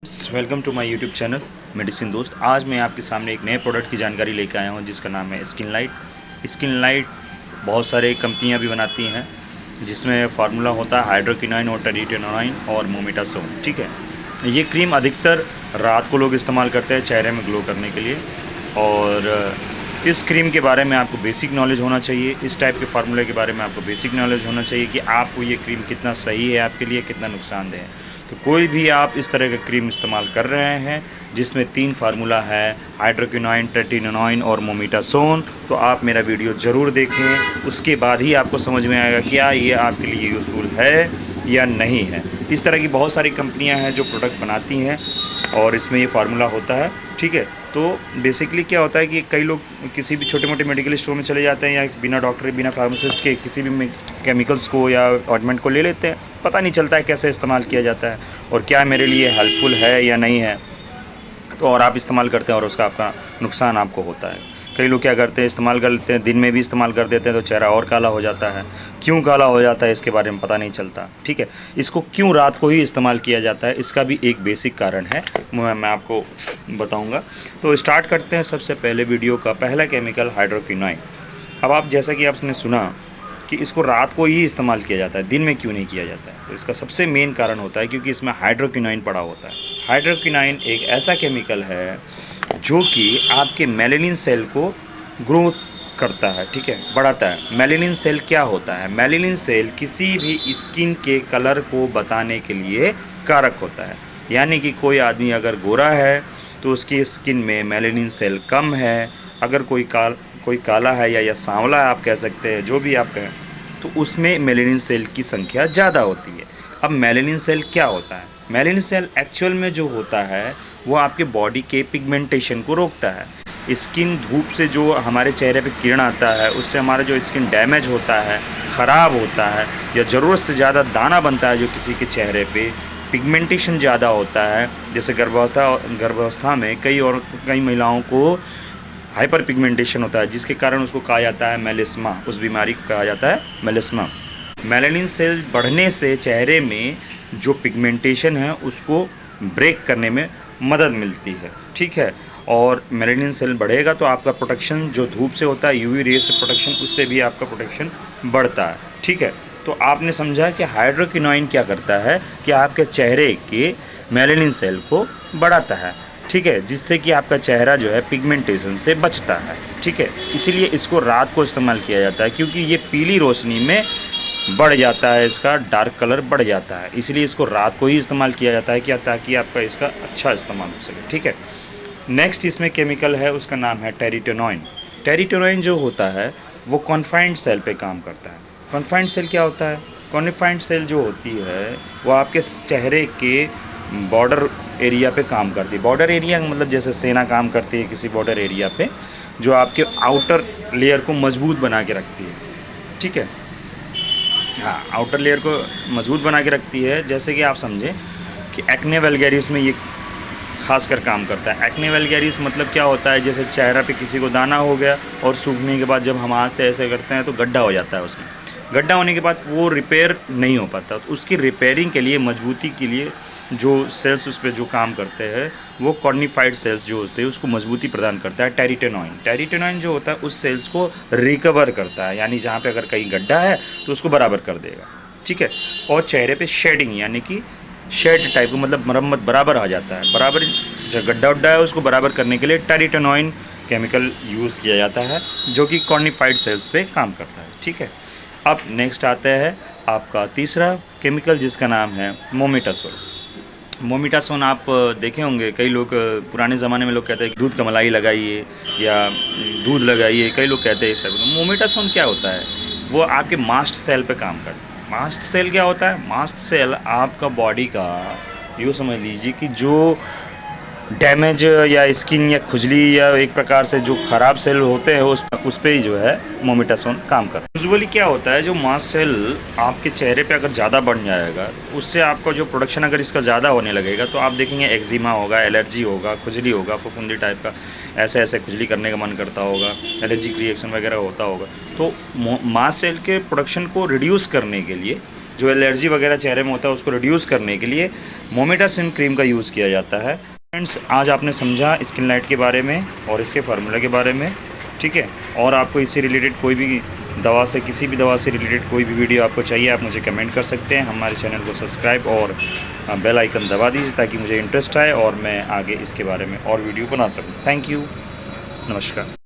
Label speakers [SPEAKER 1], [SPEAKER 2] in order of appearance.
[SPEAKER 1] Welcome to my YouTube channel medicine दोस्त। आज मैं आपके सामने एक नए प्रोडक्ट की जानकारी लेकर आया हूं जिसका नाम है स्किन लाइट। स्किन लाइट बहुत सारे कंपनियां भी बनाती हैं जिसमें फार्मूला होता है हाइड्रोक्विनोन और टेरिटेनोइन और मोमेटासोन। ठीक है, ये क्रीम अधिकतर रात को लोग इस्तेमाल करते हैं चेहरे में ग्लो करने के लिए। और इस क्रीम के बारे में आपको बेसिक नॉलेज होना चाहिए, इस टाइप के फार्मूले के बारे में आपको बेसिक नॉलेज होना चाहिए कि आपको ये क्रीम कितना सही है आपके लिए, कितना नुकसानदेह है। तो कोई भी आप इस तरह का क्रीम इस्तेमाल कर रहे हैं जिसमें 3 फार्मूला है हाइड्रोक्विनोन, टेरिटेनोइन और मोमेटासोन, तो आप मेरा वीडियो ज़रूर देखें। उसके बाद ही आपको समझ में आएगा क्या ये आपके लिए यूज़फुल है या नहीं है। इस तरह की बहुत सारी कंपनियां हैं जो प्रोडक्ट बनाती हैं और इसमें ये फार्मूला होता है। ठीक है, तो बेसिकली क्या होता है कि कई लोग किसी भी छोटे मोटे मेडिकल स्टोर में चले जाते हैं या बिना डॉक्टर बिना फार्मासिस्ट के किसी भी केमिकल्स को या ऑइंटमेंट को ले लेते हैं, पता नहीं चलता है कैसे इस्तेमाल किया जाता है और क्या मेरे लिए हेल्पफुल है या नहीं है। तो और आप इस्तेमाल करते हैं और उसका आपका नुकसान आपको होता है। कई लोग क्या करते हैं, इस्तेमाल कर लेते हैं, दिन में भी इस्तेमाल कर देते हैं तो चेहरा और काला हो जाता है। क्यों काला हो जाता है इसके बारे में पता नहीं चलता। ठीक है, इसको क्यों रात को ही इस्तेमाल किया जाता है इसका भी एक बेसिक कारण है, मैं आपको बताऊंगा। तो स्टार्ट करते हैं। सबसे पहले वीडियो का पहला केमिकल हाइड्रोक्विनोन। अब आप जैसा कि आपने सुना कि इसको रात को ही इस्तेमाल किया जाता है, दिन में क्यों नहीं किया जाता है, तो इसका सबसे मेन कारण होता है क्योंकि इसमें हाइड्रोक्विनोन पड़ा होता है। हाइड्रोक्विनोन एक ऐसा केमिकल है जो कि आपके मेलानिन सेल को ग्रोथ करता है। ठीक है, बढ़ाता है। मेलानिन सेल क्या होता है? मेलानिन सेल किसी भी स्किन के कलर को बताने के लिए कारक होता है। यानी कि कोई आदमी अगर गोरा है तो उसकी स्किन में मेलानिन सेल कम है। अगर कोई काला है या सांवला है, आप कह सकते हैं, जो भी आप कहें, तो उसमें मेलानिन सेल की संख्या ज़्यादा होती है। अब मेलानिन सेल क्या होता है? मेलानिन सेल एक्चुअल में जो होता है वो आपके बॉडी के पिगमेंटेशन को रोकता है। स्किन धूप से जो हमारे चेहरे पे किरण आता है उससे हमारा जो स्किन डैमेज होता है, ख़राब होता है, या ज़रूरत से ज़्यादा दाना बनता है जो किसी के चेहरे पे, पिगमेंटेशन ज़्यादा होता है। जैसे गर्भावस्था में कई महिलाओं को हाइपर पिगमेंटेशन होता है जिसके कारण उसको कहा जाता है मेलिस्मा। उस बीमारी को कहा जाता है मेलिस्मा। मेलानिन सेल बढ़ने से चेहरे में जो पिगमेंटेशन है उसको ब्रेक करने में मदद मिलती है। ठीक है, और मेलानिन सेल बढ़ेगा तो आपका प्रोटेक्शन जो धूप से होता है, यूवी रेज से प्रोटेक्शन, उससे भी आपका प्रोटेक्शन बढ़ता है। ठीक है, तो आपने समझा कि हाइड्रोक्विनोन क्या करता है कि आपके चेहरे के मेलानिन सेल को बढ़ाता है। ठीक है, जिससे कि आपका चेहरा जो है पिगमेंटेशन से बचता है। ठीक है, इसीलिए इसको रात को इस्तेमाल किया जाता है क्योंकि ये पीली रोशनी में बढ़ जाता है, इसका डार्क कलर बढ़ जाता है। इसलिए इसको रात को ही इस्तेमाल किया जाता है क्या, ताकि आपका इसका अच्छा इस्तेमाल हो सके। ठीक है, नेक्स्ट इसमें केमिकल है, उसका नाम है टेरिटेनोइन। टेरिटेनोइन जो होता है वो कॉन्फाइंड सेल पे काम करता है। कॉन्फाइंड सेल क्या होता है? कॉन्फाइंड सेल जो होती है वो आपके चेहरे के बॉर्डर एरिया पे काम करती है। बॉर्डर एरिया मतलब जैसे सेना काम करती है किसी बॉर्डर एरिया पे, जो आपके आउटर लेयर को मजबूत बना के रखती है। ठीक है, हाँ, आउटर लेयर को मजबूत बना के रखती है। जैसे कि आप समझें कि एक्ने वल्गैरिस में ये खासकर काम करता है। एक्ने वल्गैरिस मतलब क्या होता है? जैसे चेहरा पे किसी को दाना हो गया और सूखने के बाद जब हम हाथ से ऐसे करते हैं तो गड्ढा हो जाता है। उसमें गड्ढा होने के बाद वो रिपेयर नहीं हो पाता, तो उसकी रिपेयरिंग के लिए, मजबूती के लिए जो सेल्स उस पर जो काम करते हैं वो कॉर्निफाइड सेल्स जो होते हैं उसको मजबूती प्रदान करता है टेरिटेनोइन। टेरिटेनोइन जो होता है उस सेल्स को रिकवर करता है, यानी जहाँ पे अगर कहीं गड्ढा है तो उसको बराबर कर देगा। ठीक है, और चेहरे पे शेडिंग यानी कि शेड टाइप का मतलब मरम्मत बराबर आ जाता है। बराबर जो गड्ढा उड्ढा है उसको बराबर करने के लिए टेरिटेनोइन केमिकल यूज़ किया जाता है जो कि कॉर्निफाइड सेल्स पे काम करता है। ठीक है, अब नेक्स्ट आता है आपका तीसरा केमिकल जिसका नाम है मोमेटासोन। मोमेटासोन आप देखे होंगे, कई लोग पुराने ज़माने में लोग कहते हैं दूध का मलाई लगाइए या दूध लगाइए, कई लोग कहते हैं इस टाइप का। मोमेटासोन क्या होता है? वो आपके मास्ट सेल पे काम करता है। मास्ट सेल क्या होता है? मास्ट सेल आपका बॉडी का, यूँ समझ लीजिए कि जो डैमेज या स्किन या खुजली या एक प्रकार से जो ख़राब सेल होते हैं उस पर ही जो है मोमेटासोन काम करता है। यूजुअली क्या होता है, जो मास्ट सेल आपके चेहरे पे अगर ज़्यादा बढ़ जाएगा उससे आपका जो प्रोडक्शन अगर इसका ज़्यादा होने लगेगा तो आप देखेंगे एक्जिमा होगा, एलर्जी होगा, खुजली होगा, फफूंदी टाइप का ऐसे ऐसे खुजली करने का मन करता होगा, एलर्जिक रिएक्शन वगैरह होता होगा। तो मास्ट सेल के प्रोडक्शन को रिड्यूस करने के लिए जो एलर्जी वगैरह चेहरे में होता है उसको रिड्यूस करने के लिए मोमेटासिन क्रीम का यूज़ किया जाता है। फ्रेंड्स, आज आपने समझा स्किन लाइट के बारे में और इसके फार्मूला के बारे में, ठीक है। और आपको इससे रिलेटेड कोई भी दवा से, किसी भी दवा से रिलेटेड कोई भी वीडियो आपको चाहिए, आप मुझे कमेंट कर सकते हैं। हमारे चैनल को सब्सक्राइब और बेल आइकन दबा दीजिए ताकि मुझे इंटरेस्ट आए और मैं आगे इसके बारे में और वीडियो बना सकूँ। थैंक यू, नमस्कार।